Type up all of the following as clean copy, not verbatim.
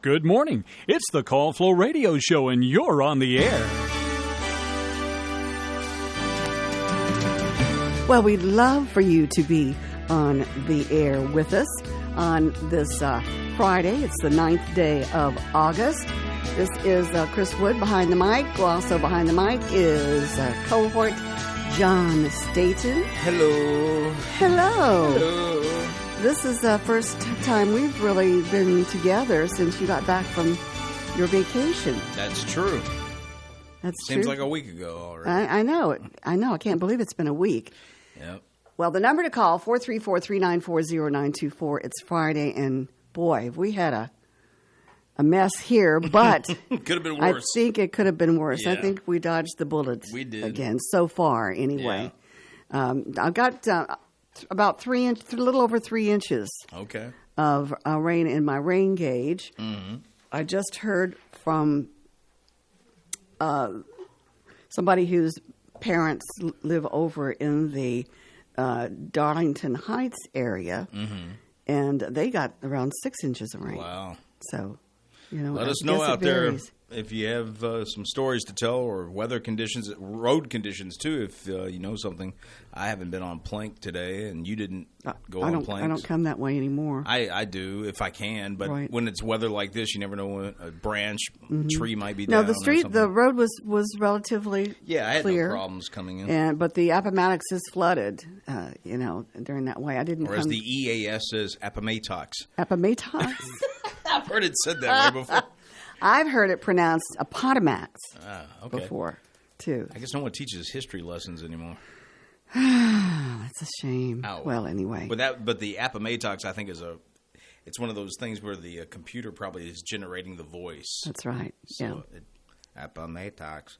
Good morning. It's the Call Flow Radio Show, and you're on the air. Well, we'd love for you to be on the air with us on this Friday. It's the 9th day of August. This is Chris Wood behind the mic. Also behind the mic is cohort John Staten. Hello. Hello. Hello. This is the first time we've really been together since you got back from your vacation. That's true. That's Seems true. like a week ago already. I know. I can't believe it's been a week. Yep. Well, the number to call, 434-394-0924. It's Friday, and boy, we had a mess here, but Could have been I worse. think it could have been worse. I Yeah. think we dodged the bullet We did. again, so far anyway. I've got about a little over 3 inches Okay. of rain in my rain gauge. Mm-hmm. I just heard from somebody whose parents live over in the Darlington Heights area, and they got around 6 inches of rain. Wow. So, you know, Let I us know guess it out there varies. if you have some stories to tell or weather conditions, road conditions too, if you know something. I haven't been on Plank today, and you didn't go on Plank. I don't come that way anymore. I do if I can, but Right. when it's weather like this, you never know when a branch, tree might be No, down. the or street, the something. road was relatively Yeah, I had clear. no problems coming in. But the Appomattox is flooded, you know, during that way. I didn't Or as come. the EAS says, Appomattox. Appomattox? I've heard it said that way before. I've heard it pronounced Appomattox Okay. before, too. I guess no one teaches history lessons anymore. That's a shame. Ow. Well, anyway. But the Appomattox, I think, it's one of those things where the computer probably is generating the voice. That's right. So Appomattox.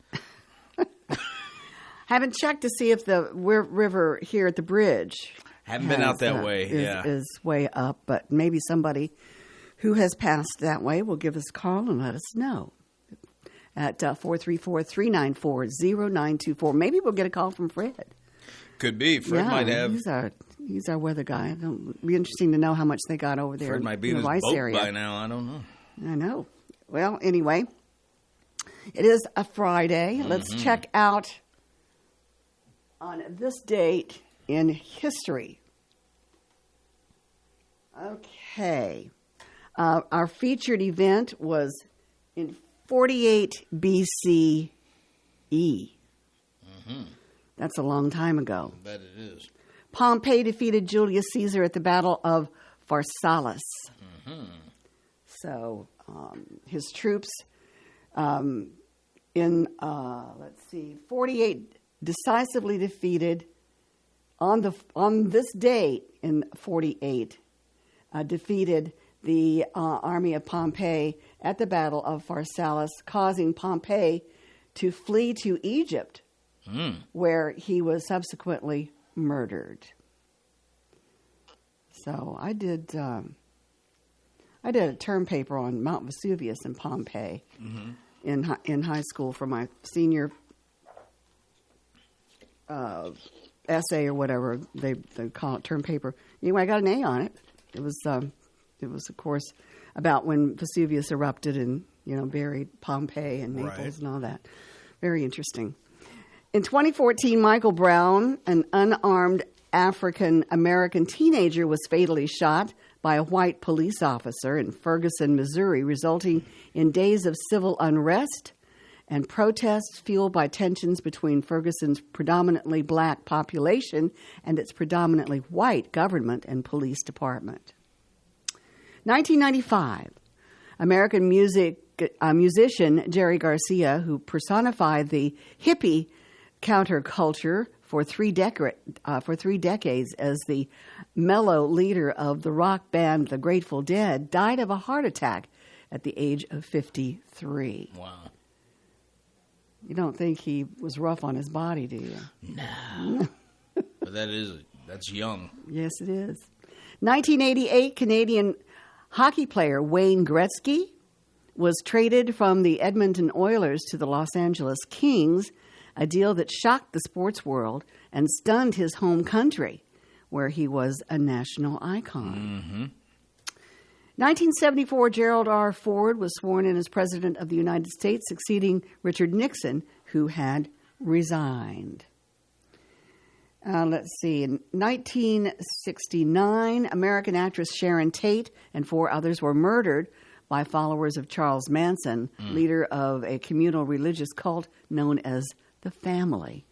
Haven't checked to see if the river here at the bridge Haven't been out that way. is way up, but maybe somebody who has passed that way will give us a call and let us know at 434-394-0924. Maybe we'll get a call from Fred. Could be. Fred might have. He's our weather guy. It'll be interesting to know how much they got over there. Fred might be in in the his Rice boat area. by now. I don't know. I know. Well, anyway, it is a Friday. Let's check out on this date in history. Okay. Our featured event was in 48 BCE. That's a long time ago. I bet it is. Pompey defeated Julius Caesar at the Battle of Pharsalus. So his troops in 48 decisively defeated on this date in 48 defeated the army of Pompey at the Battle of Pharsalus, causing Pompey to flee to Egypt, where he was subsequently murdered. So I did a term paper on Mount Vesuvius and Pompeii in high school for my senior essay or whatever they call it, term paper. Anyway, I got an A on it. It was of course about when Vesuvius erupted and buried Pompeii and Naples and all that. Very interesting. In 2014, Michael Brown, an unarmed African-American teenager, was fatally shot by a white police officer in Ferguson, Missouri, resulting in days of civil unrest and protests fueled by tensions between Ferguson's predominantly black population and its predominantly white government and police department. 1995, American musician Jerry Garcia, who personified the hippie counterculture for three decades as the mellow leader of the rock band The Grateful Dead, died of a heart attack at the age of 53. Wow. You don't think he was rough on his body, do you? No. But that's young. Yes, it is. 1988, Canadian hockey player Wayne Gretzky was traded from the Edmonton Oilers to the Los Angeles Kings, a deal that shocked the sports world and stunned his home country, where he was a national icon. 1974, Gerald R. Ford was sworn in as President of the United States, succeeding Richard Nixon, who had resigned. Let's see. In 1969, American actress Sharon Tate and 4 others were murdered by followers of Charles Manson, leader of a communal religious cult known as the Family.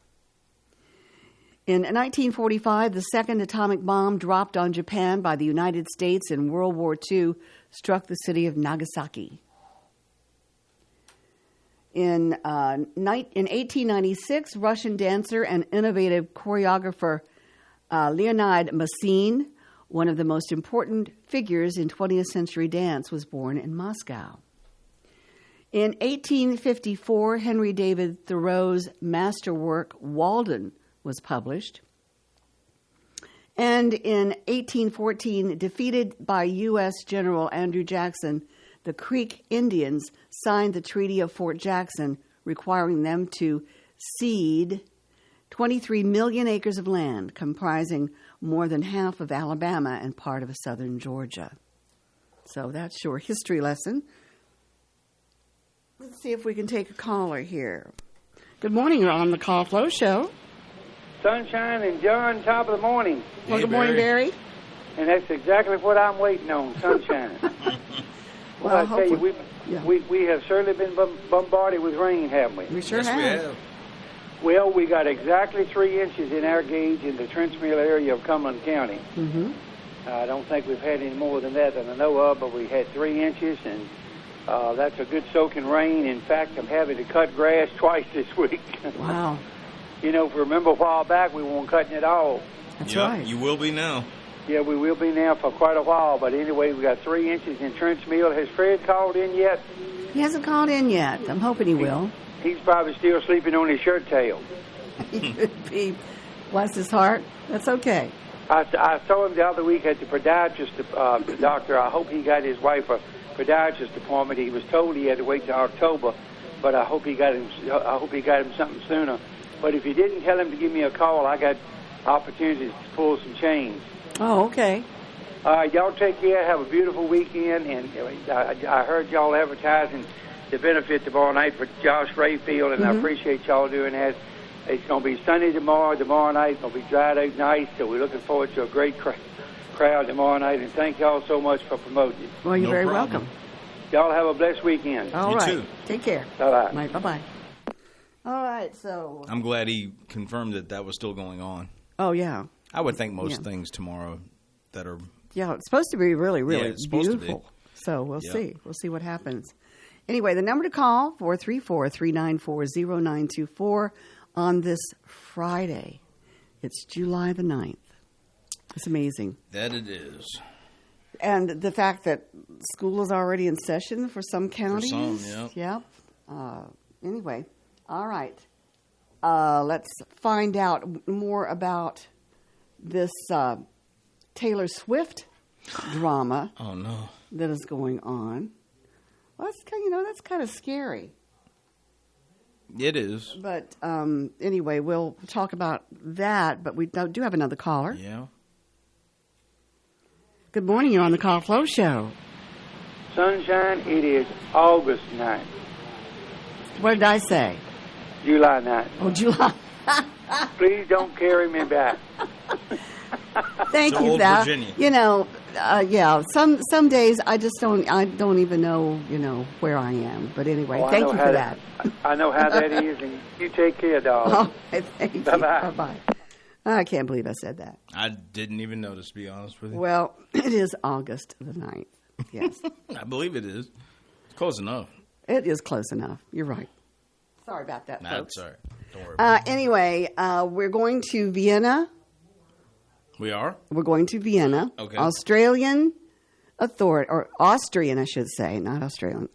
In 1945, the second atomic bomb dropped on Japan by the United States in World War II struck the city of Nagasaki. In 1896, Russian dancer and innovative choreographer Leonid Masin, one of the most important figures in 20th century dance, was born in Moscow. In 1854, Henry David Thoreau's masterwork Walden was published. And in 1814, defeated by U.S. General Andrew Jackson, the Creek Indians signed the Treaty of Fort Jackson, requiring them to cede 23 million acres of land, comprising more than half of Alabama and part of southern Georgia. So that's your history lesson. Let's see if we can take a caller here. Good morning. You're on the Call Flow Show. Sunshine and John, top of the morning. Well, good morning, Barry. And that's exactly what I'm waiting on, sunshine. Well, I tell you, we have certainly been bombarded with rain, haven't we? We sure Yes, have. we have. Well, we got exactly 3 inches in our gauge in the Trench Mill area of Cumberland County. Mm-hmm. I don't think we've had any more than that I know of, but we had 3 inches, and that's a good soaking rain. In fact, I'm having to cut grass twice this week. Wow. You know, if you remember a while back, we weren't cutting it all. That's Yep, right. you will be now. Yeah, we will be now for quite a while. But anyway, we got 3 inches in Trench Mill. Has Fred called in yet? He hasn't called in yet. I'm hoping he will. He's probably still sleeping on his shirt tail. He could be. Bless his heart. That's okay. I saw him the other week at the podiatrist doctor. I hope he got his wife a podiatrist appointment. He was told he had to wait till October, but I hope he got him something sooner. But if he didn't tell him to give me a call, I got opportunities to pull some chains. Oh, okay. All right, y'all take care. Have a beautiful weekend. And I heard y'all advertising the benefit tomorrow night for Josh Rayfield, and I appreciate y'all doing that. It's going to be sunny tomorrow. Tomorrow night it's going to be dried out nice, so we're looking forward to a great crowd tomorrow night. And thank y'all so much for promoting it. Well, you're No very problem. welcome. Y'all have a blessed weekend. All You right. too. Take care. Bye-bye. Right, bye-bye. All right, so... I'm glad he confirmed that was still going on. Oh, yeah. I would think most things tomorrow that are... Yeah, it's supposed to be really, really it's supposed to be. beautiful. So we'll Yeah. see. We'll see what happens. Anyway, the number to call, 434-394-0924 on this Friday. It's July the 9th. It's amazing. That it is. And the fact that school is already in session for some counties. some, yeah. Yep. Anyway, all right. Let's find out more about this Taylor Swift drama Oh, no. that is going on. Well, that's kind of scary. It is. But anyway, we'll talk about that. But we do have another caller. Yeah. Good morning. You're on the Call Flow Show. Sunshine, it is August 9th, What did I say? July 9th. Oh, July. Please don't carry me back. Thank So you, old Val. Virginia. Yeah. Some days I just don't even know, where I am. But anyway, Oh, I thank know you how for that. I know how that is, and you take care, darling. Oh, thank you. Bye-bye. Bye-bye. I can't believe I said that. I didn't even notice, to be honest with you. Well, it is August the 9th. Yes. I believe it is. It's close enough. It is close enough. You're right. Sorry about that, Nah, folks. it's all right. Don't worry about Anyway, we're going to Vienna. it. We are? We're going to Vienna. Okay. Austrian, I should say, not Australian.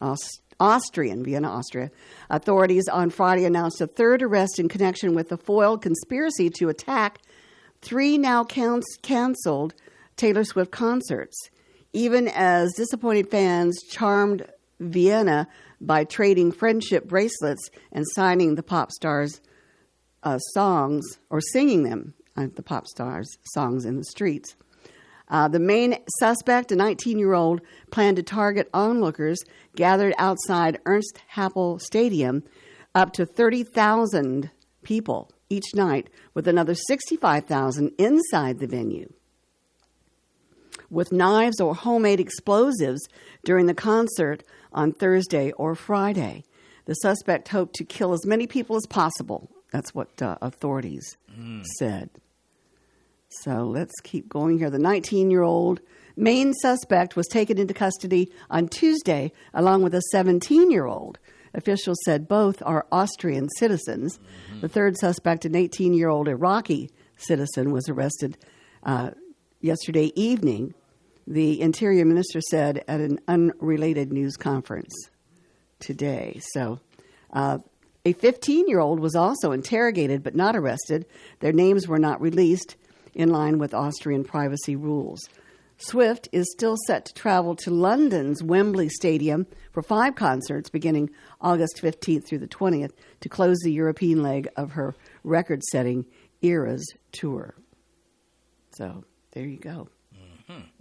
Austrian, Vienna, Austria. Authorities on Friday announced a third arrest in connection with the foiled conspiracy to attack 3 now canceled Taylor Swift concerts, even as disappointed fans charmed Vienna by trading friendship bracelets and signing the pop stars' songs, or singing them, the pop stars' songs in the streets. The main suspect, a 19-year-old, planned to target onlookers gathered outside Ernst Happel Stadium, up to 30,000 people each night, with another 65,000 inside the venue, with knives or homemade explosives during the concert on Thursday or Friday. The suspect hoped to kill as many people as possible. That's what authorities said. So let's keep going here. The 19-year-old main suspect was taken into custody on Tuesday, along with a 17-year-old. Officials said both are Austrian citizens. The third suspect, an 18-year-old Iraqi citizen, was arrested yesterday evening, the Interior Minister said at an unrelated news conference today. So a 15-year-old was also interrogated but not arrested. Their names were not released in line with Austrian privacy rules. Swift is still set to travel to London's Wembley Stadium for 5 concerts beginning August 15th through the 20th to close the European leg of her record-setting Eras tour. So there you go.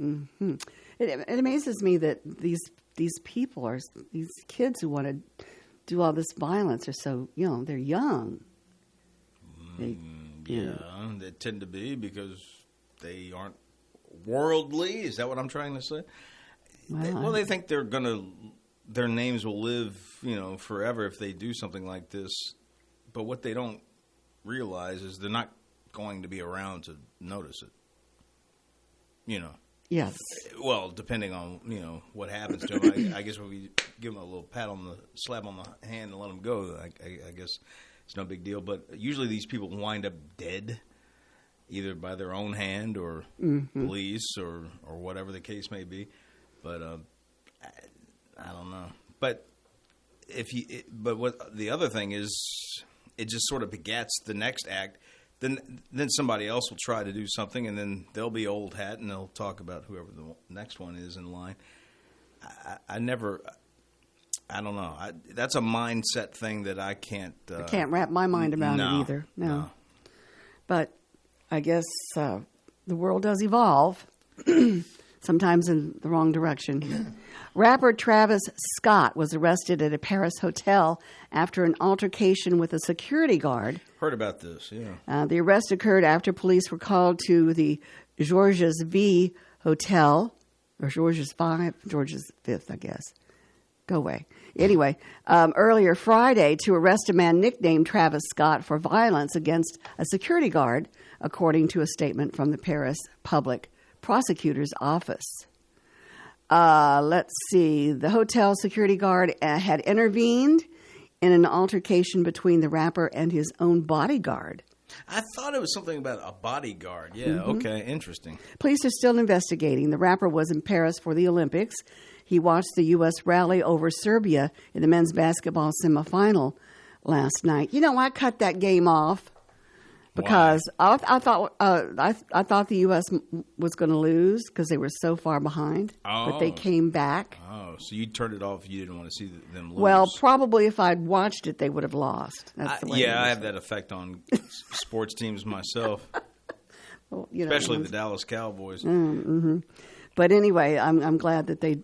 Mm-hmm. It amazes me that these people are, these kids who want to do all this violence are so, they're young. They tend to be because they aren't worldly. Is that what I'm trying to say? They think their names will live, forever if they do something like this. But what they don't realize is they're not going to be around to notice it. Yes. Well, depending on, what happens to them. I guess if we give them a little slap on the hand and let them go, I guess it's no big deal. But usually these people wind up dead, either by their own hand or police or whatever the case may be. But I don't know. But but what the other thing is, it just sort of begats the next act. Then somebody else will try to do something, and then they'll be old hat, and they'll talk about whoever the next one is in line. I don't know. That's a mindset thing that I can't... I can't wrap my mind around it either. No. But I guess the world does evolve, sometimes in the wrong direction. Rapper Travis Scott was arrested at a Paris hotel after an altercation with a security guard. Heard about this, yeah. The arrest occurred after police were called to the Georges V Hotel, or Georges Fifth, I guess. Go away. Anyway, earlier Friday to arrest a man nicknamed Travis Scott for violence against a security guard, according to a statement from the Paris Public Prosecutor's Office. Let's see. The hotel security guard had intervened in an altercation between the rapper and his own bodyguard. I thought it was something about a bodyguard. Yeah, okay, interesting. Police are still investigating. The rapper was in Paris for the Olympics. He watched the U.S. rally over Serbia in the men's basketball semifinal last night. I cut that game off because I thought the U.S. was going to lose because they were so far behind. But they came back. Oh, so you turned it off. You didn't want to see them lose. Well, probably if I'd watched it, they would have lost. That's the way I have that effect on sports teams myself, especially the Dallas Cowboys. Mm-hmm. But anyway, I'm glad that they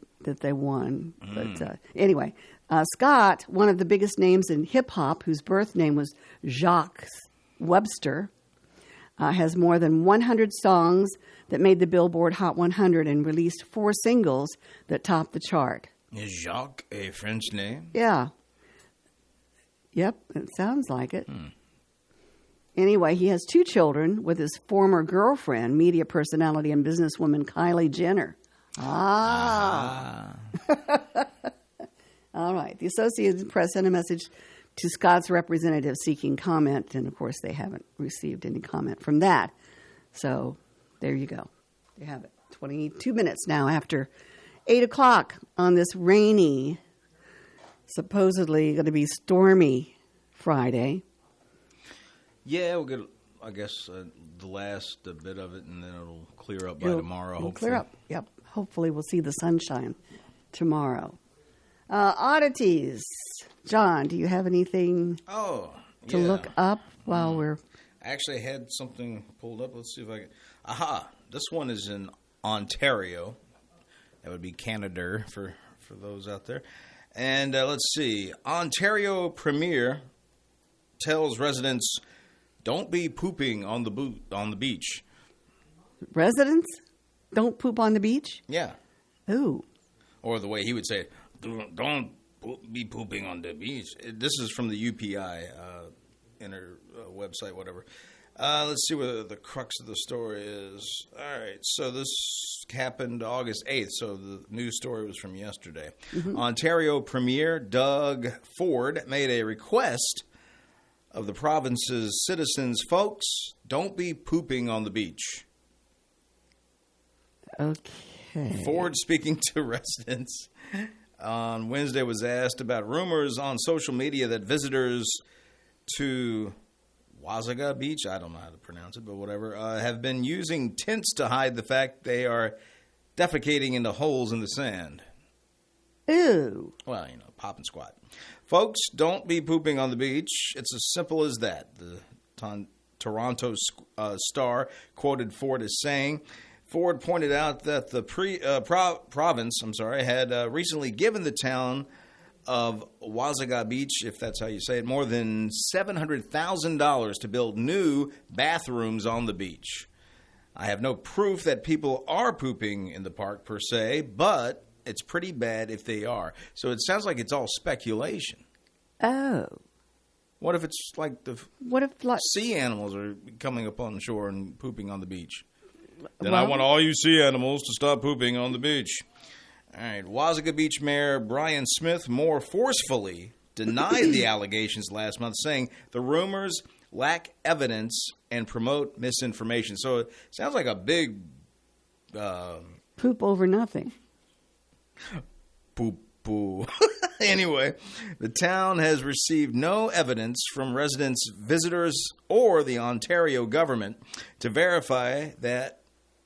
won. But anyway, Scott, one of the biggest names in hip hop, whose birth name was Jacques Webster, has more than 100 songs that made the Billboard Hot 100 and released 4 singles that topped the chart. Is Jacques a French name? Yeah. Yep, it sounds like it. Anyway, he has 2 children with his former girlfriend, media personality and businesswoman Kylie Jenner. All right. The Associated Press sent a message to Scott's representative seeking comment, and of course they haven't received any comment from that. So there you go. You have it. 22 minutes now after 8 o'clock on this rainy, supposedly going to be stormy Friday. Yeah, we'll get, I guess, the last bit of it, and then it'll clear up by tomorrow, hopefully. Clear up, yep. Hopefully we'll see the sunshine tomorrow. Oddities. John, do you have anything to look up while we're... I actually had something pulled up. Let's see if I can... Aha! This one is in Ontario. That would be Canada for those out there. And let's see. Ontario Premier tells residents, don't be pooping on the beach. Residents don't poop on the beach? Yeah. Ooh. Or the way he would say it, don't be pooping on the beach. This is from the UPI website, whatever. Let's see what the crux of the story is. All right, so this happened August 8th, so the news story was from yesterday. Ontario Premier Doug Ford made a request of the province's citizens, folks, don't be pooping on the beach. Okay. Ford, speaking to residents on Wednesday, was asked about rumors on social media that visitors to Wasaga Beach, I don't know how to pronounce it, but whatever, have been using tents to hide the fact they are defecating into holes in the sand. Ooh. Well, pop and squat. Folks, don't be pooping on the beach. It's as simple as that. The Toronto Star quoted Ford as saying. Ford pointed out that the province had recently given the town of Wasaga Beach, if that's how you say it, more than $700,000 to build new bathrooms on the beach. I have no proof that people are pooping in the park per se, but it's pretty bad if they are. So it sounds like it's all speculation. Oh. What if it's like What if sea animals are coming up on shore and pooping on the beach? Then I want all you sea animals to stop pooping on the beach. All right. Wasaga Beach Mayor Brian Smith more forcefully denied the allegations last month, saying the rumors lack evidence and promote misinformation. So it sounds like a big poop over nothing. Poo. Anyway, the town has received no evidence from residents, visitors, or the Ontario government to verify that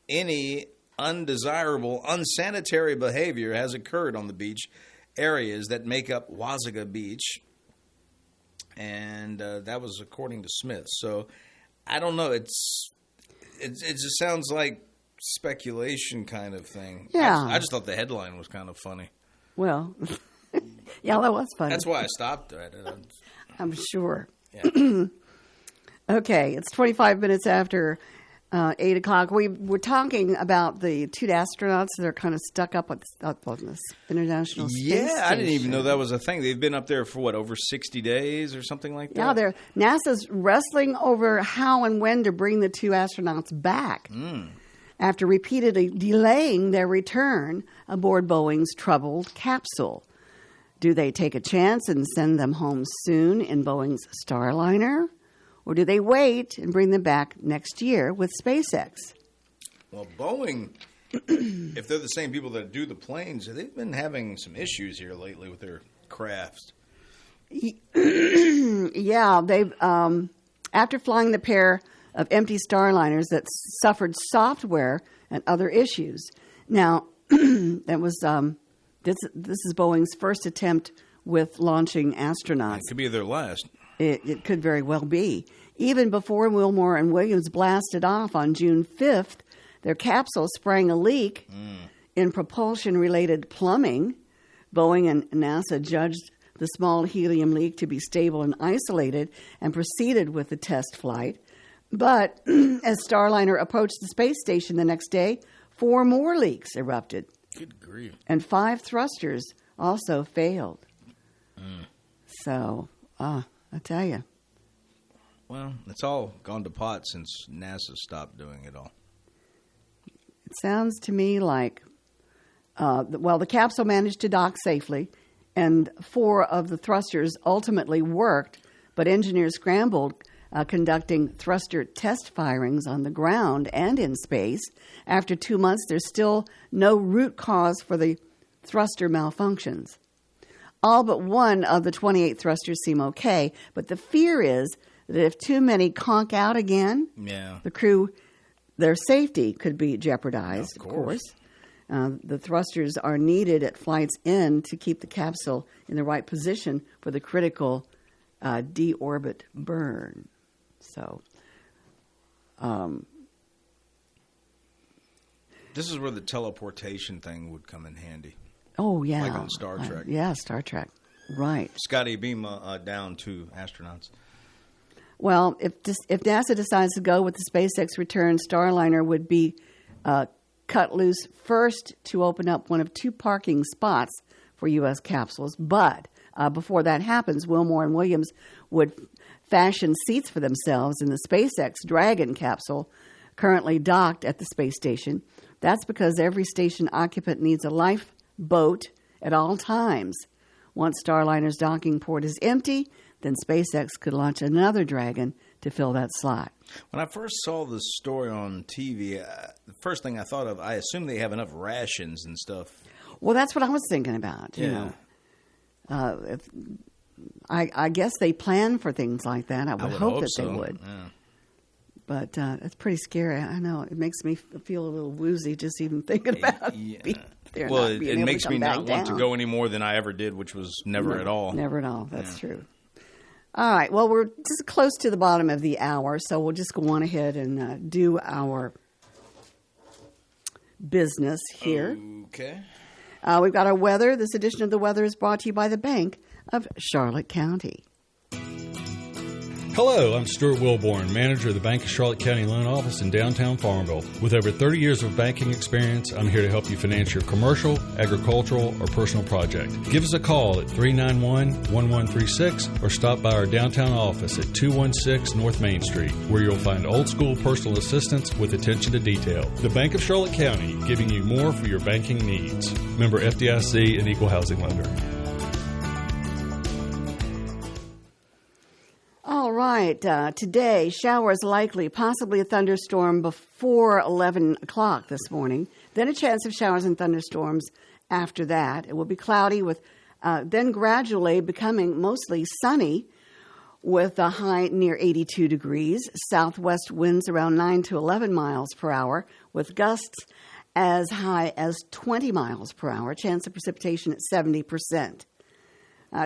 any undesirable, unsanitary behavior has occurred on the beach areas that make up Wasaga Beach. And that was according to Smith. So I don't know. It just sounds like speculation kind of thing. Yeah. I just thought the headline was kind of funny. Well, yeah, that was funny. That's why I stopped at it. I'm sure. Yeah. Okay, it's 25 minutes after 8 o'clock. We're talking about the two astronauts that are kind of stuck up on this International Space Station. I didn't even know that was a thing. They've been up there for, over 60 days or something like that? Yeah, NASA's wrestling over how and when to bring the two astronauts back after repeatedly delaying their return aboard Boeing's troubled capsule. Do they take a chance and send them home soon in Boeing's Starliner? Or do they wait and bring them back next year with SpaceX? Well, Boeing, if they're the same people that do the planes, they've been having some issues here lately with their crafts. Yeah, they've after flying the pair of empty Starliners that suffered software and other issues. Now, that was this is Boeing's first attempt with launching astronauts. It could be their last. It could very well be. Even before Wilmore and Williams blasted off on June 5th, their capsule sprang a leak in propulsion-related plumbing. Boeing and NASA judged the small helium leak to be stable and isolated and proceeded with the test flight. But as Starliner approached the space station the next day, 4 more leaks erupted. Good grief. And 5 thrusters also failed. So, I tell you. Well, it's all gone to pot since NASA stopped doing it all. It sounds to me like, the capsule managed to dock safely, and 4 of the thrusters ultimately worked, but engineers scrambled conducting thruster test firings on the ground and in space. After 2 months, there's still no root cause for the thruster malfunctions. All but 1 of the 28 thrusters seem okay, but the fear is that if too many conk out again, the crew, their safety could be jeopardized, of course. The thrusters are needed at flight's end to keep the capsule in the right position for the critical deorbit burn. So, This is where the teleportation thing would come in handy. Oh, yeah. Like on Star Trek. Yeah, Star Trek. Right. Scotty, beam down to astronauts. Well, if NASA decides to go with the SpaceX return, Starliner would be cut loose first to open up one of 2 parking spots for U.S. capsules. But before that happens, Wilmore and Williams would fashion seats for themselves in the SpaceX Dragon capsule currently docked at the space station. That's because every station occupant needs a lifeboat at all times. Once Starliner's docking port is empty, then SpaceX could launch another Dragon to fill that slot. When I first saw this story on TV, the first thing I thought of, I assume they have enough rations and stuff. Well, that's what I was thinking about. You know, I guess they plan for things like that. I would hope that so. they would. Yeah. But it's pretty scary. I know. It makes me feel a little woozy just even thinking about it. Well, it makes me not want to go any more than I ever did, which was never at all. Never at all. That's true. All right. Well, we're just close to the bottom of the hour, so we'll just go on ahead and do our business here. Okay. We've got our weather. This edition of the weather is brought to you by the Bank of Charlotte County. Hello, I'm Stuart Wilborn, manager of the Bank of Charlotte County Loan Office in downtown Farmville. With over 30 years of banking experience, I'm here to help you finance your commercial, agricultural, or personal project. Give us a call at 391-1136 or stop by our downtown office at 216 North Main Street, where you'll find old-school personal assistance with attention to detail. The Bank of Charlotte County, giving you more for your banking needs. Member FDIC and Equal Housing Lender. All right. Today, showers likely, possibly a thunderstorm before 11 o'clock this morning. Then a chance of showers and thunderstorms after that. It will be cloudy with then gradually becoming mostly sunny with a high near 82 degrees. Southwest winds around 9 to 11 miles per hour with gusts as high as 20 miles per hour. Chance of precipitation at 70%.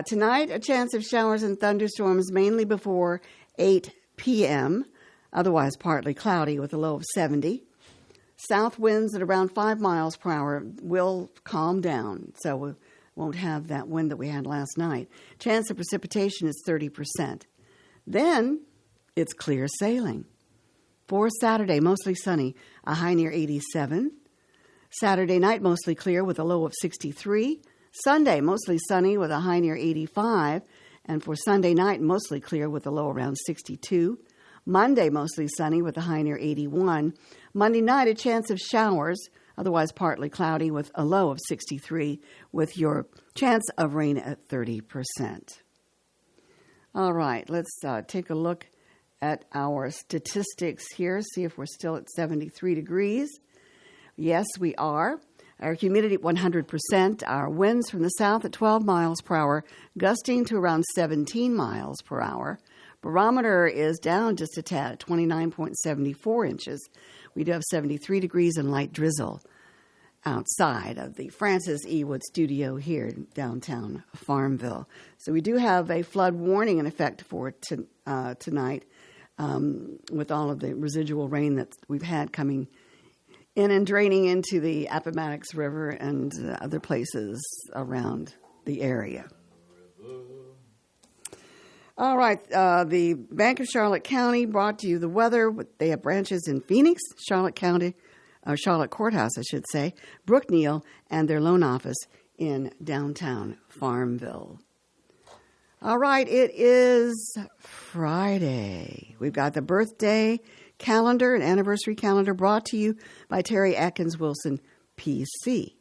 Tonight, a chance of showers and thunderstorms mainly before 8 p.m., otherwise partly cloudy with a low of 70. South winds at around 5 miles per hour will calm down, so we won't have that wind that we had last night. Chance of precipitation is 30%. Then it's clear sailing. For Saturday, mostly sunny, a high near 87. Saturday night, mostly clear with a low of 63. Sunday, mostly sunny with a high near 85. And for Sunday night, mostly clear with a low around 62. Monday, mostly sunny with a high near 81. Monday night, a chance of showers, otherwise partly cloudy with a low of 63, with your chance of rain at 30%. All right, let's take a look at our statistics here, see if we're still at 73 degrees. Yes, we are. Our humidity at 100%, our winds from the south at 12 miles per hour, gusting to around 17 miles per hour. Barometer is down just a tad at 29.74 inches. We do have 73 degrees and light drizzle outside of the Francis E. Wood studio here in downtown Farmville. So we do have a flood warning in effect for tonight with all of the residual rain that we've had coming in and draining into the Appomattox River and other places around the area. All right, the Bank of Charlotte County brought to you the weather. They have branches in Phoenix, Charlotte County, Charlotte Courthouse, I should say, Brookneal, and their loan office in downtown Farmville. All right, it is Friday. We've got the birthday calendar and anniversary calendar brought to you by Terry Atkins Wilson, PC.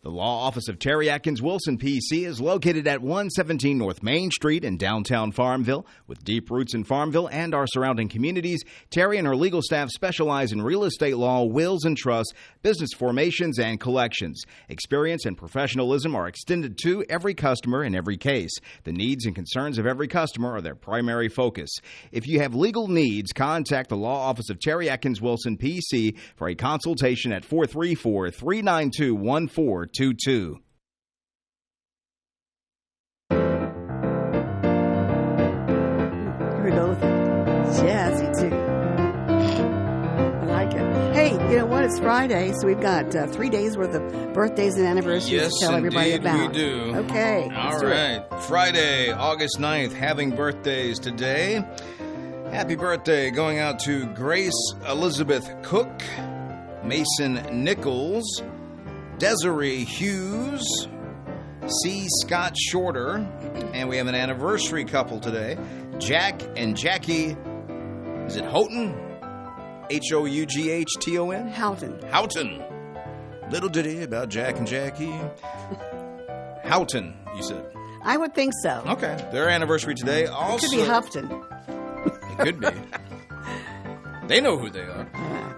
The law office of Terry Atkins Wilson, PC, is located at 117 North Main Street in downtown Farmville. With deep roots in Farmville and our surrounding communities, Terry and her legal staff specialize in real estate law, wills and trusts, business formations, and collections. Experience and professionalism are extended to every customer in every case. The needs and concerns of every customer are their primary focus. If you have legal needs, contact the law office of Terry Atkins Wilson, PC, for a consultation at 434-392-1422. Here we go with it. Jazzy, too. I like it. Hey, you know what? it's Friday, so we've got 3 days worth of birthdays and anniversaries Yes, to tell everybody indeed about. we do. Okay. All let's do it. right. Friday, August 9th, having birthdays today. Happy birthday going out to Grace Elizabeth Cook, Mason Nichols, Desiree Hughes, C. Scott Shorter, and we have an anniversary couple today, Jack and Jackie. Is it Houghton? Houghton? Houghton. Houghton. Little ditty about Jack and Jackie. Houghton, you said. I would think so. Okay. Their anniversary today. Also, It could be Houghton. It could be. They know who they are.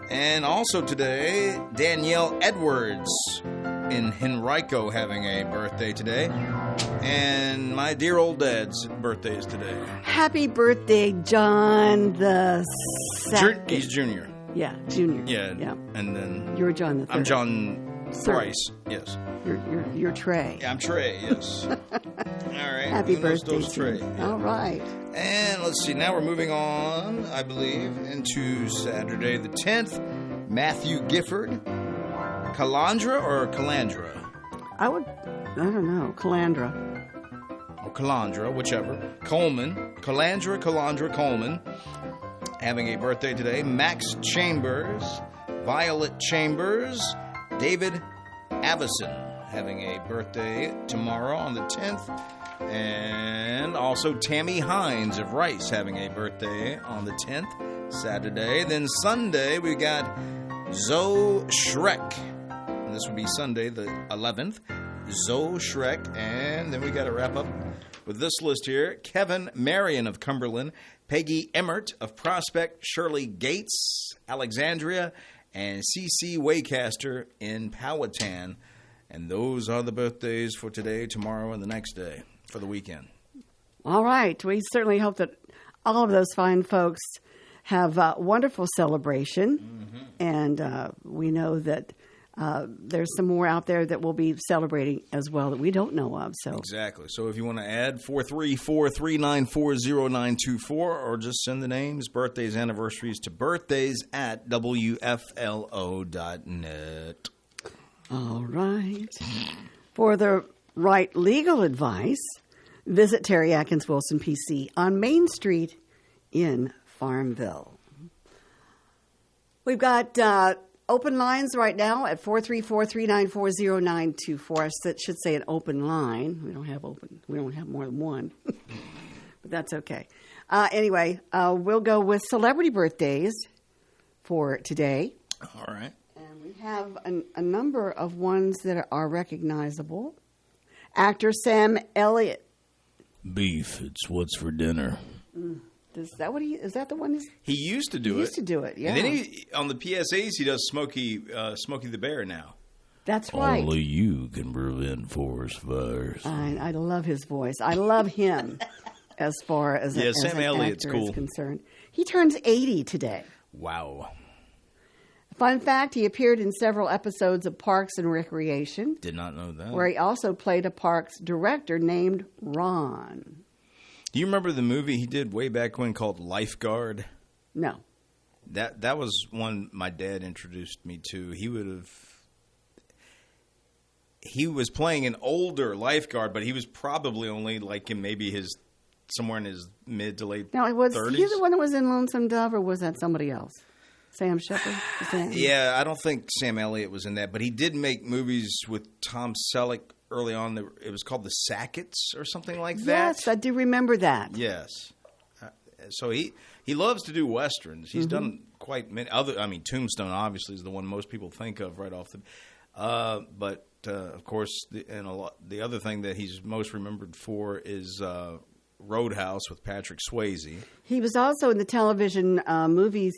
And also today, Danielle Edwards in Henrico having a birthday today. And my dear old dad's birthday is today. Happy birthday, John the Second. He's junior. Yeah, Junior. Yeah. And then You're John the Third. I'm John Sir. Price. Yes. You're Trey. Yeah, I'm Trey. Yes. All right. Happy Who knows birthday, those Trey? Junior. Yeah. All right. And let's see, now we're moving on, I believe, into Saturday the 10th. Matthew Gifford. Calandra or Calandra? I don't know, Calandra. Or Calandra, whichever. Coleman. Calandra Coleman. Having a birthday today. Max Chambers. Violet Chambers. David Avison. Having a birthday tomorrow on the 10th. And also Tammy Hines of Rice having a birthday on the 10th, Saturday. Then Sunday, we got Zoe Shrek. And this would be Sunday the 11th. Zoe Shrek. And then we got to wrap up with this list here. Kevin Marion of Cumberland. Peggy Emmert of Prospect. Shirley Gates, Alexandria. And C.C. Waycaster in Powhatan. And those are the birthdays for today, tomorrow, and the next day. For the weekend. All right. We certainly hope that all of those fine folks have a wonderful celebration. Mm-hmm. And we know that there's some more out there that will be celebrating as well that we don't know of. So Exactly. So if you want to add 434-394-0924 or just send the names, birthdays, anniversaries to birthdays@wflo.net. all right. For the right legal advice, visit Terry Atkins Wilson PC on Main Street in Farmville. We've got open lines right now at 434-394-0924. That should say an open line. We don't have more than one, but that's okay. Anyway, we'll go with celebrity birthdays for today. All right. And we have a number of ones that are recognizable. Actor Sam Elliott. Beef, it's what's for dinner. Is that the one? He used to do it. He used to do it, yeah. And then on the PSAs, he does Smokey the Bear now. That's right. Only you can prevent forest fires. I love his voice. I love him as far as, Yeah, as Sam an Elliott's actor cool. is concerned. He turns 80 today. Wow. Fun fact, he appeared in several episodes of Parks and Recreation, Did not know that. where he also played a parks director named Ron. Do you remember the movie he did way back when called Lifeguard? No. That was one my dad introduced me to. He was playing an older lifeguard, but he was probably only like in maybe somewhere in his mid to late Now, was 30s. he the one that was in Lonesome Dove, or was that somebody else? Sam Shepard? Yeah, I don't think Sam Elliott was in that, but he did make movies with Tom Selleck early on. It was called The Sackets or something like that. Yes, I do remember that. Yes. So he loves to do westerns. He's done quite many other. I mean, Tombstone obviously is the one most people think of right off the. But of course, the other thing that he's most remembered for is Roadhouse with Patrick Swayze. He was also in the television movies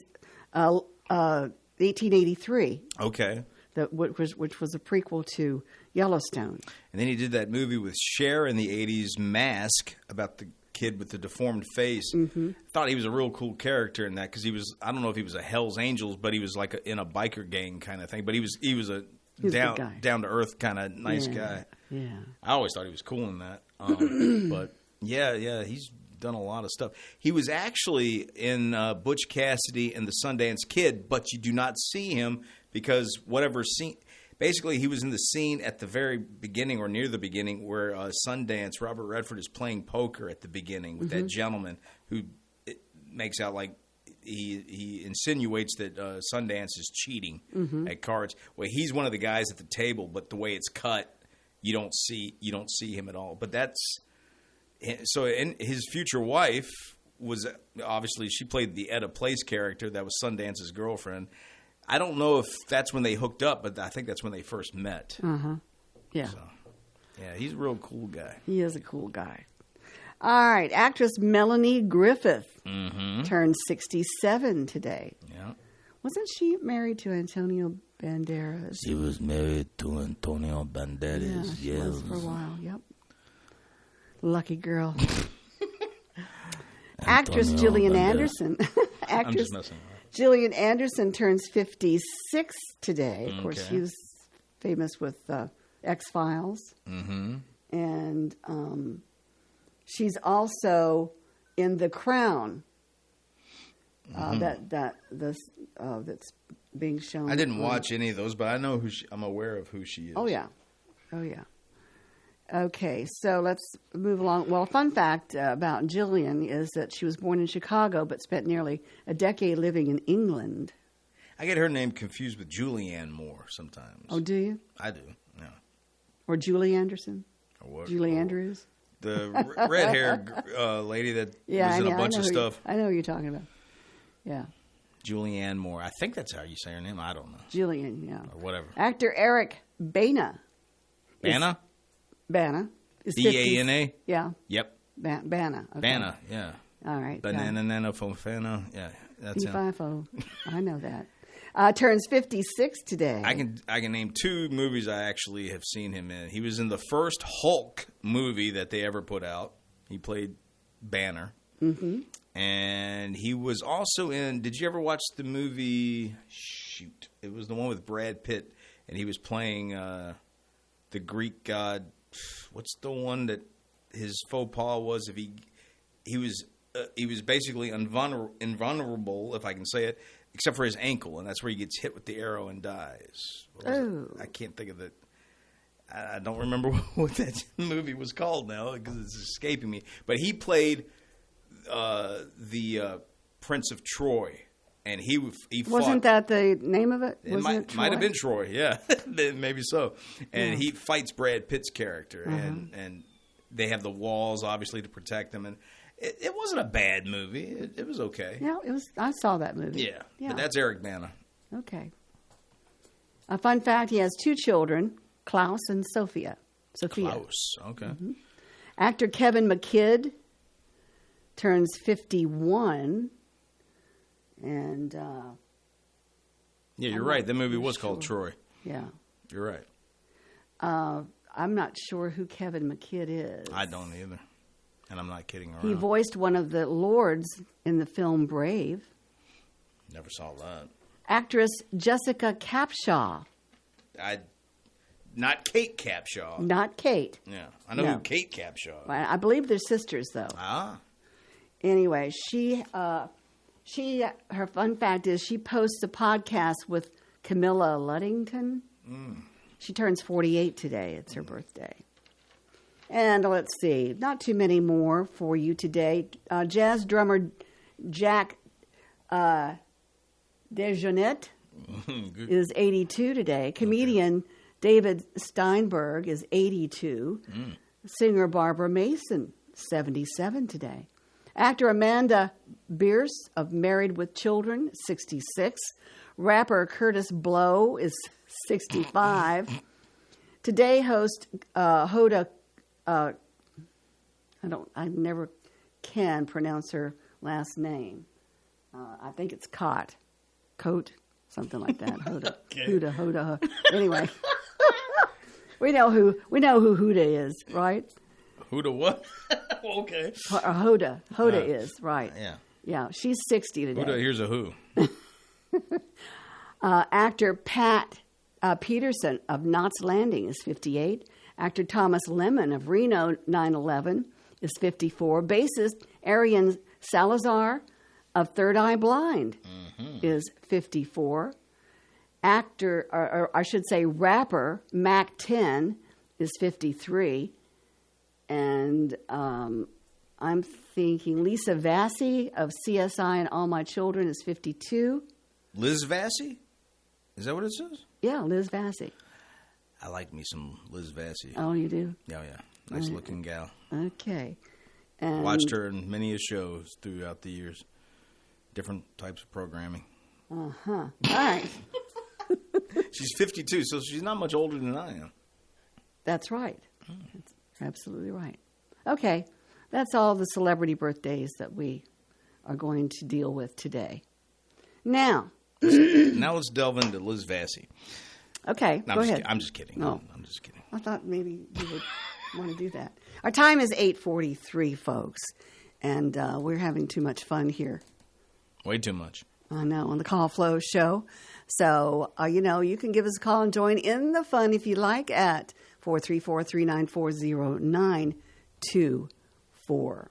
1883. Okay. Which was a prequel to Yellowstone. And then he did that movie with Cher in the 80s, Mask, about the kid with the deformed face. Mm-hmm. Thought he was a real cool character in that because he was, I don't know if he was a Hell's Angels, but he was like in a biker gang kind of thing. But he was a down to earth kind of nice guy. Yeah. I always thought he was cool in that. But yeah, he's done a lot of stuff. He was actually in Butch Cassidy and the Sundance Kid, but you do not see him because whatever scene, basically he was in the scene at the very beginning or near the beginning where Sundance, Robert Redford is playing poker at the beginning with that gentleman who makes out like he insinuates that Sundance is cheating at cards. Well, he's one of the guys at the table, but the way it's cut, you don't see him at all. But that's so. And his future wife was obviously, she played the Etta Place character that was Sundance's girlfriend. I don't know if that's when they hooked up, but I think that's when they first met. Yeah. So, yeah, he's a real cool guy. He is a cool guy. All right. Actress Melanie Griffith turned 67 today. Yeah. Wasn't she married to Antonio Banderas? She was married to Antonio Yeah, Banderas. she was for a while. Yep. Lucky girl. Actress Antonio Gillian Banderas. Anderson. I'm Actress just messing around. Gillian Anderson turns 56 today. Of course, Okay. she was famous with X-Files. And she's also in The Crown. That's being shown. I didn't on- watch any of those, but I know I'm aware of who she is. Oh yeah. Okay, so let's move along. Well, a fun fact about Gillian is that she was born in Chicago, but spent nearly a decade living in England. I get her name confused with Julianne Moore sometimes. Oh, do you? I do. Yeah. Or Julie Anderson? Or what? Julie Andrews? The red-haired lady that Yeah, was in I know, a bunch of stuff. I know who you're talking about. Yeah, Julianne Moore. I think that's how you say her name. I don't know. Jillian, yeah. Or whatever. Actor Eric Bana. Bana? Bana. Is 50 B-A-N-A? Yeah, Yep. Bana. Okay. Bana, yeah. All right. Banana, nana, fofana. Yeah, that's him. FIFO. I know that. Turns 56 today. I can name two movies I actually have seen him in. He was in the first Hulk movie that they ever put out. He played Banner. Mm-hmm. And he was also in, did you ever watch the movie, shoot, it was the one with Brad Pitt, and he was playing the Greek god, what's the one that his faux pas was? If he was basically invulnerable, if I can say it, except for his ankle, and that's where he gets hit with the arrow and dies. What was it? I can't think of it. I don't remember what that movie was called now because it's escaping me. But he played the Prince of Troy, and he Wasn't that the name of it? It might have been Troy, yeah, maybe so. And he fights Brad Pitt's character, and they have the walls obviously to protect him. And it wasn't a bad movie; it was okay. Yeah, it was. I saw that movie. Yeah, but that's Eric Bana. Okay. A fun fact: he has two children, Klaus and Sophia. Klaus, okay. Actor Kevin McKidd turns 51, and Yeah, you're right. The movie was called Troy. yeah, You're right. I'm not sure who Kevin McKidd is. I don't either, and I'm not kidding around. He voiced one of the lords in the film Brave. Never saw that. Actress Jessica Capshaw, Not Kate Capshaw. not Kate. Yeah, I know No. who Kate Capshaw is. I believe they're sisters, though. Ah, Anyway, her fun fact is she posts a podcast with Camilla Luddington. She turns 48 today. It's her birthday. And let's see, not too many more for you today. Jazz drummer Jack DeJohnette is 82 today. Comedian David Steinberg is 82. Singer Barbara Mason, 77 today. Actor Amanda Bierce of Married with Children, 66. Rapper Curtis Blow is 65. Today, host Hoda. I never can pronounce her last name. I think it's Coat, something like that. Hoda, Hoda. Anyway, we know who Huda is, right? who to what? Okay. Hoda is right. Yeah. She's 60 today. Here's a who. Actor Pat Peterson of Knots Landing is 58. Actor Thomas Lemon of Reno 9/11 is 54. Bassist Arian Salazar of Third Eye Blind is 54. actor, or I should say rapper, Mac 10 is 53. And I'm thinking Lisa Vassy of CSI and All My Children is 52. Liz Vassy? Is that what it says? Yeah, Liz Vassy. I like me some Liz Vassy. Oh, you do? Yeah. Nice looking gal. Okay. And Watched her in many shows throughout the years. Different types of programming. Uh-huh. All right. She's 52, so she's not much older than I am. That's right. That's absolutely right. Okay. That's all the celebrity birthdays that we are going to deal with today. Now. Now let's delve into Liz Vassy. Okay, No, go ahead. I'm just kidding. No. I'm just kidding. I thought maybe you would want to do that. Our time is 8:43, folks, and we're having too much fun here. Way too much. I know, on the Call Flow show. So, you can give us a call and join in the fun if you like at 434-394-0924.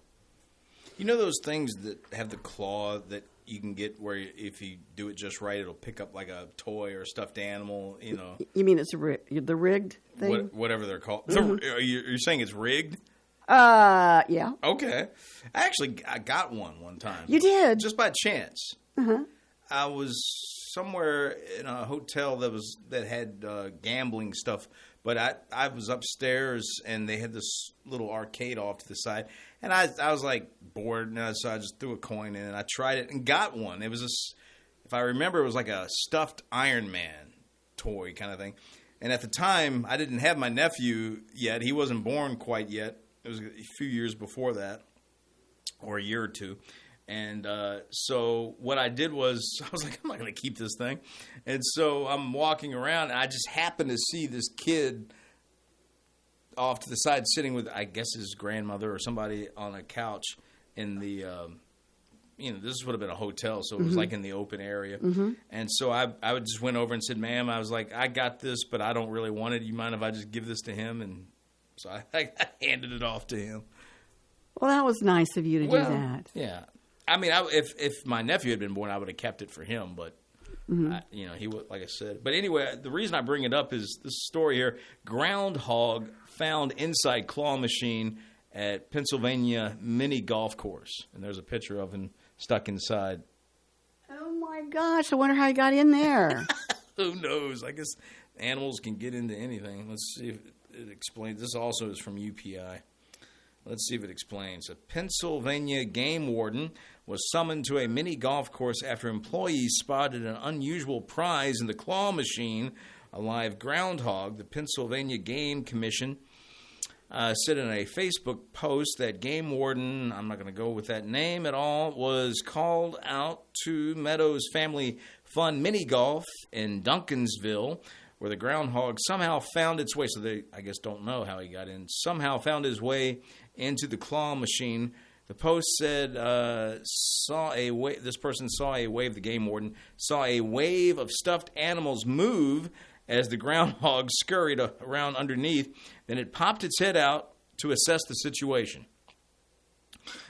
You know those things that have the claw that you can get where if you do it just right, it'll pick up like a toy or a stuffed animal, You mean it's the rigged thing? Whatever they're called. Mm-hmm. You're saying it's rigged? Yeah. Okay. I got one time. You did? Just by chance. Uh-huh. I was somewhere in a hotel that had gambling stuff, but I was upstairs and they had this little arcade off to the side, and I was like bored, and so I just threw a coin in and I tried it and got one. It was if I remember, it was like a stuffed Iron Man toy kind of thing. And at the time, I didn't have my nephew yet; he wasn't born quite yet. It was a few years before that, or a year or two. And so what I did was I was like, I'm not going to keep this thing. And so I'm walking around, and I just happened to see this kid off to the side sitting with, I guess, his grandmother or somebody on a couch in the, this would have been a hotel, so it was like in the open area. Mm-hmm. And so I just went over and said, ma'am, I was like, I got this, but I don't really want it. You mind if I just give this to him? And so I handed it off to him. Well, that was nice of you to do that. Yeah. I mean, if my nephew had been born, I would have kept it for him, but he would, like I said. But anyway, the reason I bring it up is this story here: groundhog found inside claw machine at Pennsylvania mini golf course, and there's a picture of him stuck inside. Oh my gosh! I wonder how he got in there. Who knows? I guess animals can get into anything. Let's see if it explains. This also is from UPI. Let's see if it explains. A Pennsylvania game warden was summoned to a mini golf course after employees spotted an unusual prize in the claw machine, a live groundhog. The Pennsylvania Game Commission said in a Facebook post that game warden, I'm not going to go with that name at all, was called out to Meadows Family Fun Mini Golf in Duncansville, where the groundhog somehow found its way. So they, I guess, don't know how he got in. Somehow found his way into the claw machine. The post said this person saw a wave, the game warden, saw a wave of stuffed animals move as the groundhog scurried around underneath. Then it popped its head out to assess the situation.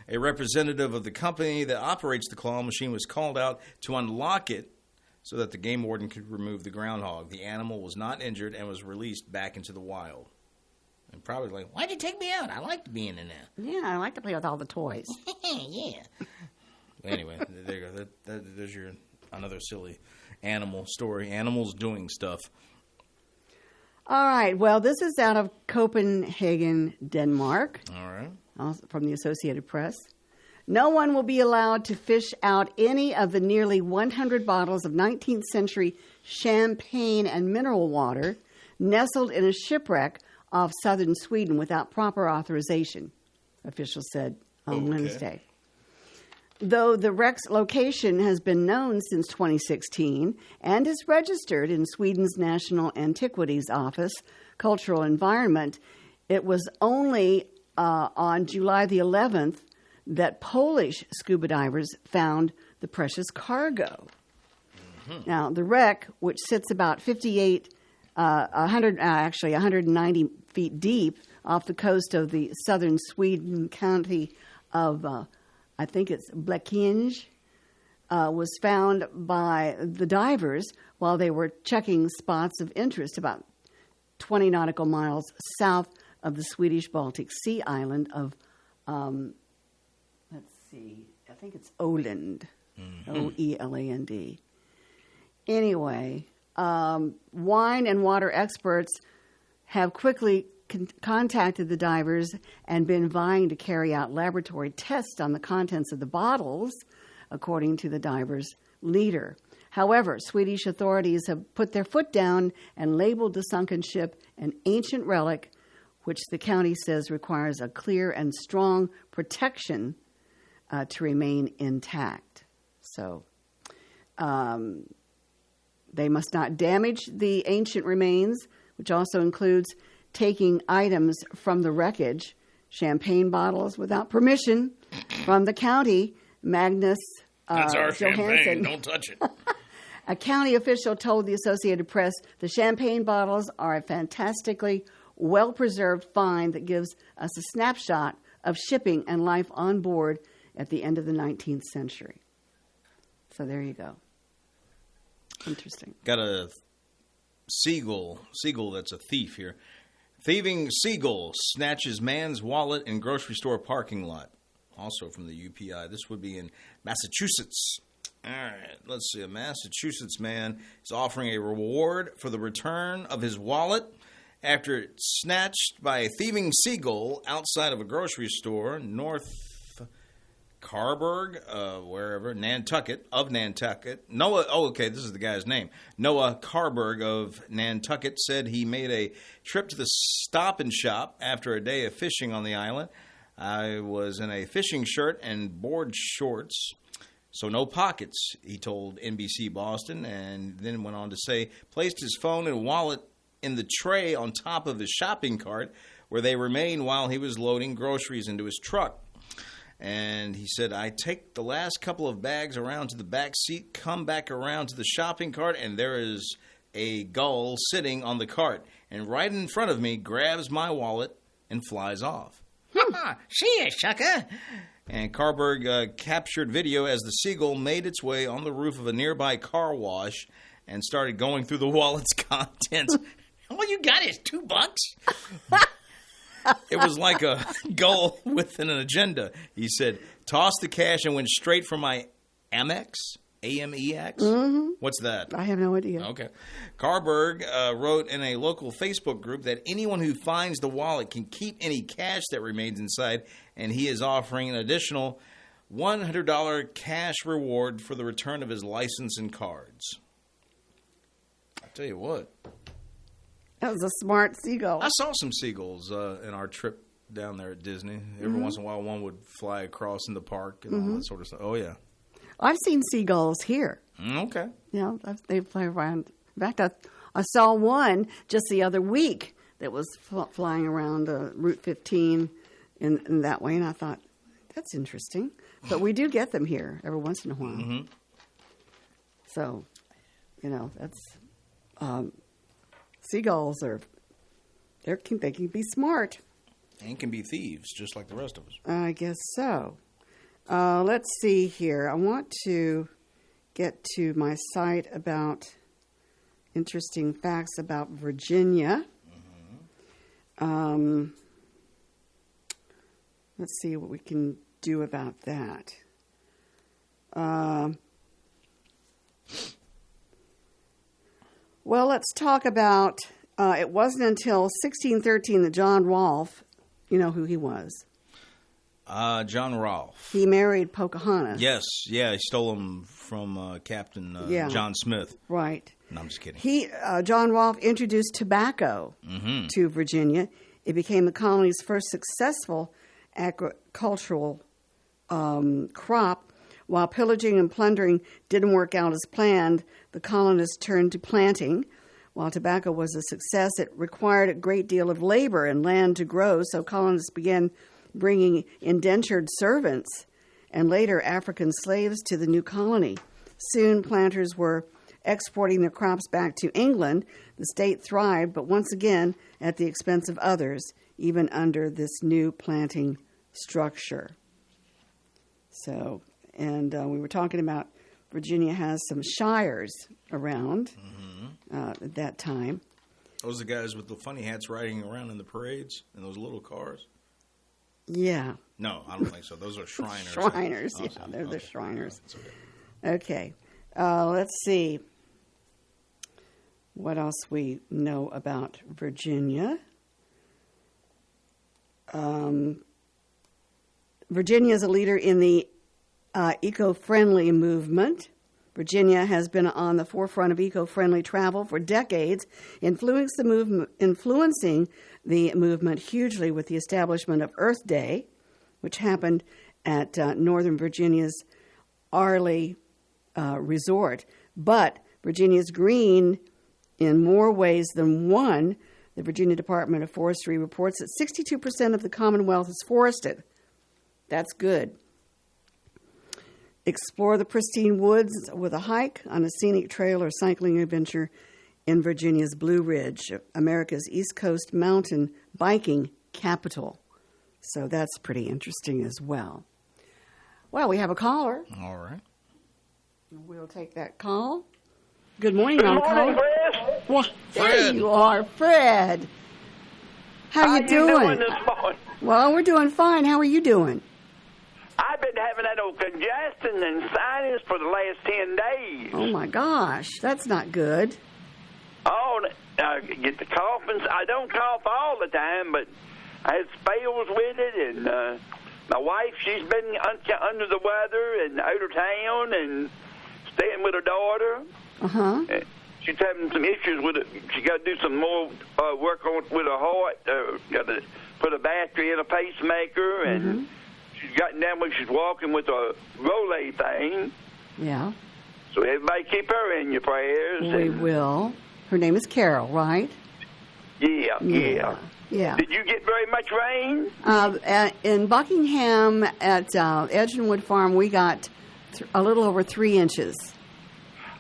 A representative of the company that operates the claw machine was called out to unlock it so that the game warden could remove the groundhog. The animal was not injured and was released back into the wild. And probably like, why'd you take me out? I liked being in there. Yeah, I like to play with all the toys. Yeah. Anyway, there you go. There's your another silly animal story. Animals doing stuff. All right. Well, this is out of Copenhagen, Denmark. All right. From the Associated Press. No one will be allowed to fish out any of the nearly 100 bottles of 19th century champagne and mineral water nestled in a shipwreck off southern Sweden without proper authorization, officials said on Wednesday. Though the wreck's location has been known since 2016 and is registered in Sweden's National Antiquities Office, Cultural Environment, it was only on July the 11th that Polish scuba divers found the precious cargo. Mm-hmm. Now, the wreck, which sits about 190 feet deep off the coast of the southern Sweden county of, I think it's Blekinge, was found by the divers while they were checking spots of interest about 20 nautical miles south of the Swedish Baltic Sea island of, let's see, I think it's Åland, Oeland. Anyway, wine and water experts have quickly contacted the divers and been vying to carry out laboratory tests on the contents of the bottles, according to the divers' leader. However, Swedish authorities have put their foot down and labeled the sunken ship an ancient relic, which the county says requires a clear and strong protection to remain intact. So they must not damage the ancient remains, which also includes taking items from the wreckage, champagne bottles without permission from the county. Magnus That's our Johansson, champagne. Don't touch it. a county official, told the Associated Press the champagne bottles are a fantastically well-preserved find that gives us a snapshot of shipping and life on board at the end of the 19th century. So there you go. Interesting. Got a seagull that's a thief here. Thieving seagull snatches man's wallet in grocery store parking lot. Also from the UPI. This would be in Massachusetts. All right, let's see. A Massachusetts man is offering a reward for the return of his wallet after it's snatched by a thieving seagull outside of a grocery store, North Carberg, wherever, Nantucket. Noah, this is the guy's name. Noah Carberg of Nantucket said he made a trip to the Stop and Shop after a day of fishing on the island. I was in a fishing shirt and board shorts, so no pockets, he told NBC Boston, and then went on to say, placed his phone and wallet in the tray on top of his shopping cart, where they remained while he was loading groceries into his truck. And he said, I take the last couple of bags around to the back seat, come back around to the shopping cart, and there is a gull sitting on the cart. And right in front of me grabs my wallet and flies off. See ya, sucker. And Carberg captured video as the seagull made its way on the roof of a nearby car wash and started going through the wallet's contents. All you got is $2? It was like a gull with an agenda. He said, tossed the cash and went straight for my Amex. A-M-E-X? Mm-hmm. What's that? I have no idea. Okay. Carberg wrote in a local Facebook group that anyone who finds the wallet can keep any cash that remains inside, and he is offering an additional $100 cash reward for the return of his license and cards. I'll tell you what. That was a smart seagull. I saw some seagulls in our trip down there at Disney. Every once in a while, one would fly across in the park and all that sort of stuff. Oh, yeah. I've seen seagulls here. Okay. You know, they fly around. In fact, I saw one just the other week that was flying around Route 15 in that way, and I thought, that's interesting. But we do get them here every once in a while. Mm-hmm. So, you know, that's seagulls they can be smart. And can be thieves, just like the rest of us. I guess so. Let's see here. I want to get to my site about interesting facts about Virginia. Mm-hmm. Let's see what we can do about that. Well, let's talk about, it wasn't until 1613 that John Rolfe, you know who he was. John Rolfe. He married Pocahontas. Yes, yeah, he stole him from Captain John Smith. Right. No, I'm just kidding. John Rolfe introduced tobacco to Virginia. It became the colony's first successful agricultural crop. While pillaging and plundering didn't work out as planned, the colonists turned to planting. While tobacco was a success, it required a great deal of labor and land to grow, so colonists began bringing indentured servants and later African slaves to the new colony. Soon, planters were exporting their crops back to England. The state thrived, but once again at the expense of others, even under this new planting structure. So, and we were talking about Virginia has some shires around at that time. Those are the guys with the funny hats riding around in the parades in those little cars? Yeah. No, I don't think so. Those are Shriners. Shriners, Oh, yeah, so- they're the okay. Shriners. That's okay. Okay. Let's see what else we know about Virginia. Virginia is a leader in the eco-friendly movement. Virginia has been on the forefront of eco-friendly travel for decades, influencing the movement hugely with the establishment of Earth Day, which happened at Northern Virginia's Arley Resort. But Virginia's green in more ways than one. The Virginia Department of Forestry reports that 62% of the Commonwealth is forested. That's good. Explore the pristine woods with a hike on a scenic trail or cycling adventure in Virginia's Blue Ridge, America's East Coast mountain biking capital. So that's pretty interesting as well. Well, we have a caller. All right. We'll take that call. Good morning, Good on morning, call. Chris. Well, there Fred. you are, Fred. How you doing? this morning? Well, we're doing fine. How are you doing? I've been having that old congestion and sinus for the last 10 days. Oh my gosh, that's not good. Oh, get the coughing. I don't cough all the time, but I had spells with it, and my wife, she's been under the weather and out of town and staying with her daughter. Uh-huh. She's having some issues with it. She got to do some more work on with her heart. Got to put a battery in a pacemaker, and she's gotten down when she's walking with a relay thing. Yeah, So everybody keep her in your prayers. we and, will. Her name is Carol, right? Yeah. Yeah. Did you get very much rain? In Buckingham at Edgewood Farm, we got a little over 3 inches.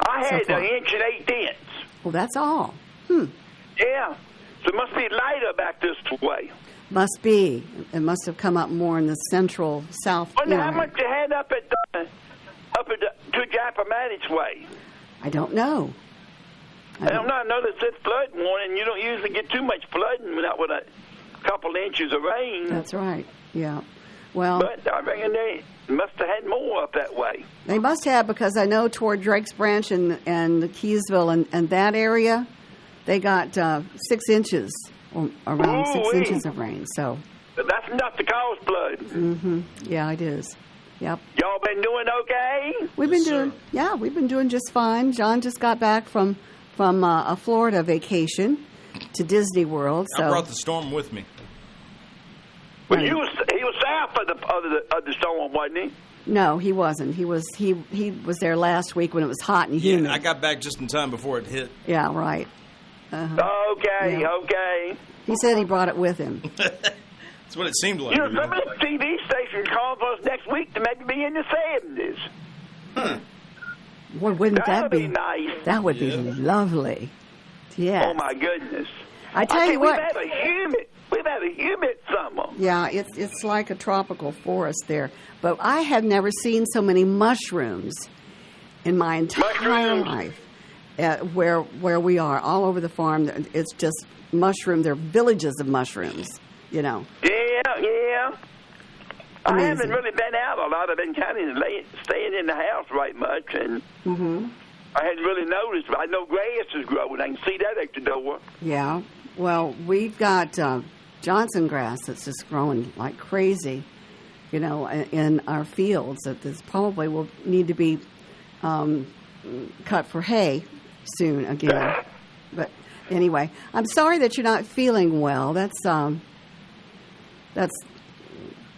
I had far. an inch and 8/10. Well, that's all. Yeah. So it must be lighter back this way. Must be. It must have come up more in the central south. Wonder how area. much you had up at to Appomattox way. I don't know. I don't know. I know that said flood warning. You don't usually get too much flooding without with a couple inches of rain. That's right. Yeah. Well, But I reckon they must have had more up that way. they must have, because I know toward Drake's Branch and Keysville and that area, they got 6 inches, or around 6 Ooh-wee. inches of rain. So, But that's enough to cause flood. yeah, it is. Yep. Y'all been doing okay? We've been Yes, doing, we've been doing just fine. John just got back from a Florida vacation to Disney World. So I brought the storm with me. Well, Right. he was south of the storm, wasn't he? no, he wasn't. He was there last week when it was hot and humid. I got back just in time before it hit. Yeah, right. Okay, Yeah. okay. He said he brought it with him. That's what it seemed like. You know, some of the TV stations called for us next week to maybe be in the 70s. Well, wouldn't That that would be nice. That would be lovely. Yes. Oh my goodness! I tell you think what. we've had a humid summer. Yeah, it's like a tropical forest there. But I have never seen so many mushrooms in my entire Mushrooms? life. Where we are, all over the farm, it's just mushroom. There are villages of mushrooms. You know. Yeah. I Amazing. haven't really been out a lot. I've been kind of staying in the house right much, and I hadn't really noticed. But I know grass is growing. I can see that at the door. Yeah. Well, we've got Johnson grass that's just growing like crazy. You know, in our fields that this probably will need to be cut for hay soon again. But anyway, I'm sorry that you're not feeling well. That's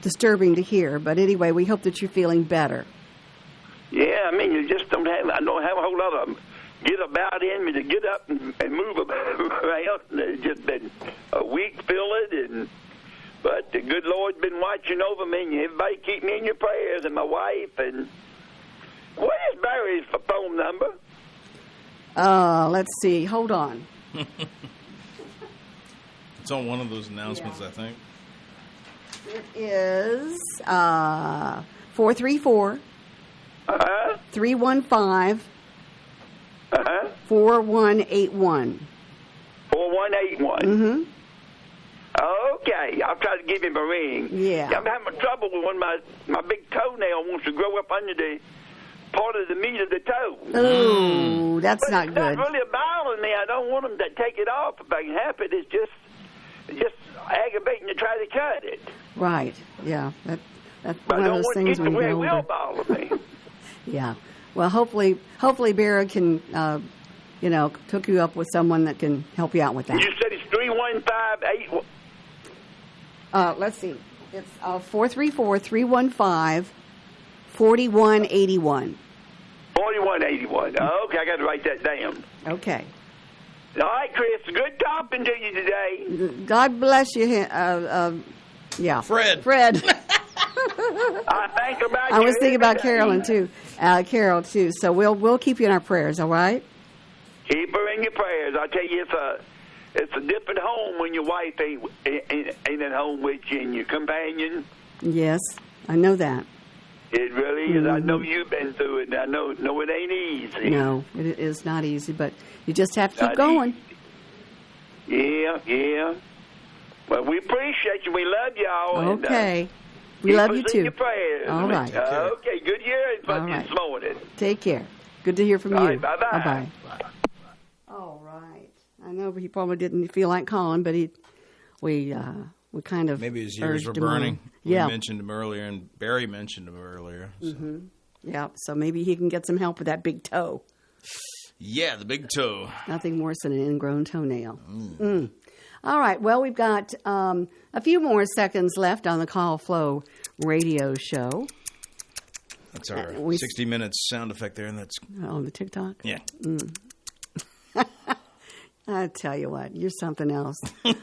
disturbing to hear. But anyway, we hope that you're feeling better. Yeah, I mean, I don't have a whole lot of get about in me to get up and move around. It's just been a week feeling, but the good Lord's been watching over me, and everybody keep me in your prayers, and my wife. And what is Barry's phone number? Let's see. Hold on. It's on one of those announcements, I think. It is 434 Uh-huh. 315 Uh-huh. 4181. 4181. Mm-hmm. Okay, I'll try to give him a ring. Yeah. I'm having trouble with when my big toenail wants to grow up under the part of the meat of the toe. Oh, that's But not it's good. not really bothering me. I don't want him to take it off if I can help it. It's just aggravating to try to cut it. Right. Yeah. That's But one I of don't those want to things get when to you where get it will older. bother me. Yeah. Well, hopefully Barra can, hook you up with someone that can help you out with that. You said it's 315-8... Let's see. It's 434-315-4181. 4181. Okay, I got to write that down. Okay. All right, Chris, good talking to you today. God bless you. Yeah. Fred. I think about I you was thinking about every day. Carol too. So we'll keep you in our prayers. All right. Keep her in your prayers. I tell you, it's a different home when your wife ain't at home with you and your companion. Yes, I know that. It really is. I know Mm-hmm. you've been through it. And I know it ain't easy. No, it is not easy, but you just have to keep Not going. Yeah. Well, we appreciate you. We love y'all. Okay. And, We keep love us you in too. your prayers. All right. Okay, good hearing from All you right. this morning. Take care. Good to hear from All you. right, bye-bye. Bye. All right. I know he probably didn't feel like calling, but we kind of Maybe his ears were urged him on. burning. Yeah. We mentioned him earlier, and Barry mentioned him earlier. So. Yeah. So maybe he can get some help with that big toe. Yeah, the big toe. Nothing worse than an ingrown toenail. All right. Well, we've got a few more seconds left on the Call Flow radio show That's our we- 60 minutes sound effect there, and that's on the TikTok. yeah, I tell you what, you're something else.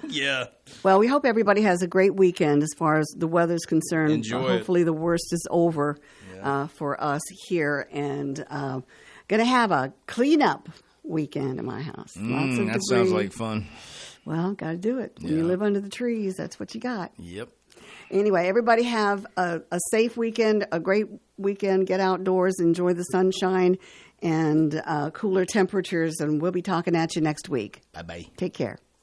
yeah. Well, we hope everybody has a great weekend as far as the weather's concerned. Enjoy it. Hopefully the worst is over for us here. And going to have a cleanup weekend in my house. Lots of That debris. sounds like fun. Well, got to do it. When you Yeah. live under the trees, that's what you got. Yep. Anyway, everybody have a safe weekend, a great weekend. Get outdoors, enjoy the sunshine and cooler temperatures, and we'll be talking at you next week. Bye bye. Take care.